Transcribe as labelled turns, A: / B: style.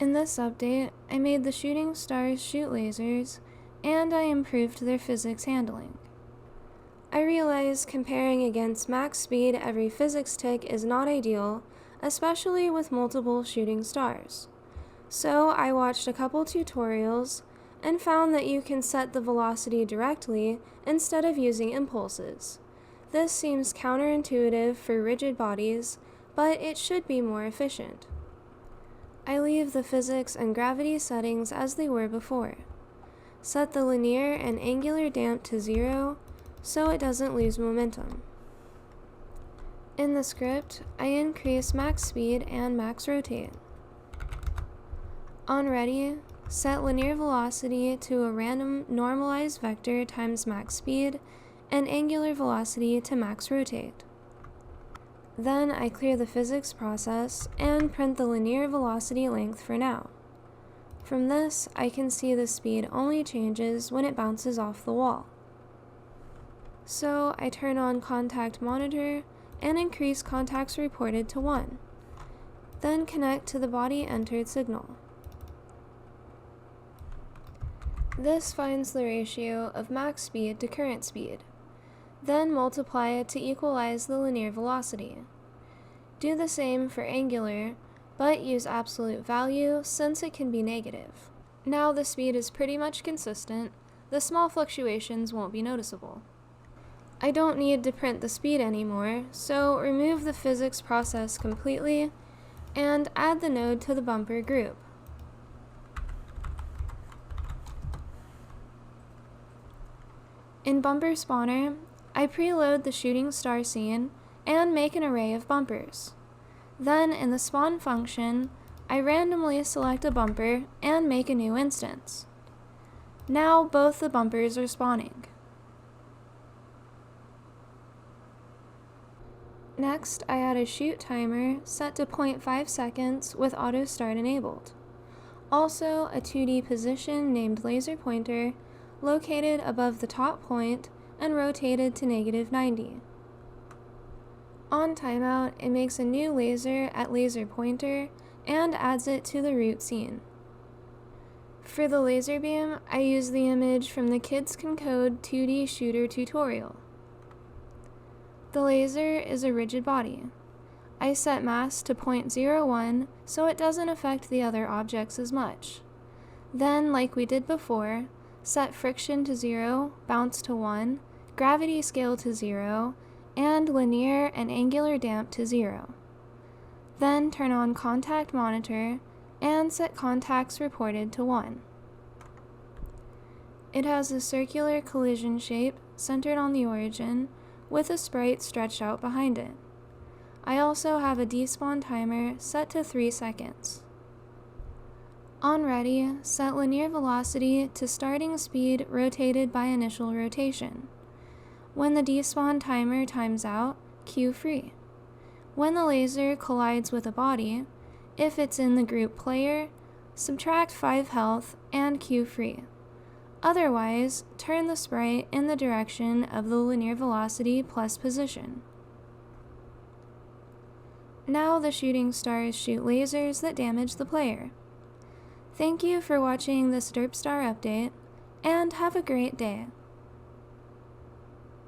A: In this update, I made the shooting stars shoot lasers, and I improved their physics handling. I realize comparing against max speed every physics tick is not ideal, especially with multiple shooting stars. So I watched a couple tutorials and found that you can set the velocity directly instead of using impulses. This seems counterintuitive for rigid bodies, but it should be more efficient. I leave the physics and gravity settings as they were before. Set the linear and angular damp to 0 so it doesn't lose momentum. In the script, I increase max speed and max rotate. On ready, set linear velocity to a random normalized vector times max speed and angular velocity to max rotate. Then I clear the physics process and print the linear velocity length for now. From this, I can see the speed only changes when it bounces off the wall. So I turn on contact monitor and increase contacts reported to 1. Then connect to the body entered signal. This finds the ratio of max speed to current speed. Then multiply it to equalize the linear velocity. Do the same for angular, but use absolute value since it can be negative. Now the speed is pretty much consistent, the small fluctuations won't be noticeable. I don't need to print the speed anymore, so remove the physics process completely and add the node to the bumper group. In Bumper Spawner, I preload the shooting star scene and make an array of bumpers. Then in the spawn function, I randomly select a bumper and make a new instance. Now both the bumpers are spawning. Next, I add a shoot timer set to 0.5 seconds with auto start enabled. Also, a 2D position named laser pointer located above the top point and rotated to -90. On timeout, it makes a new laser at laser pointer and adds it to the root scene. For the laser beam, I use the image from the Kids Can Code 2D Shooter tutorial. The laser is a rigid body. I set mass to 0.01 so it doesn't affect the other objects as much. Then, like we did before, set friction to 0, bounce to 1, gravity scale to 0, and linear and angular damp to 0. Then turn on contact monitor and set contacts reported to 1. It has a circular collision shape centered on the origin with a sprite stretched out behind it. I also have a despawn timer set to 3 seconds. On ready, set linear velocity to starting speed rotated by initial rotation. When the despawn timer times out, cue free. When the laser collides with a body, if it's in the group player, subtract 5 health and cue free. Otherwise, turn the sprite in the direction of the linear velocity plus position. Now the shooting stars shoot lasers that damage the player. Thank you for watching this Derp Star update, and have a great day.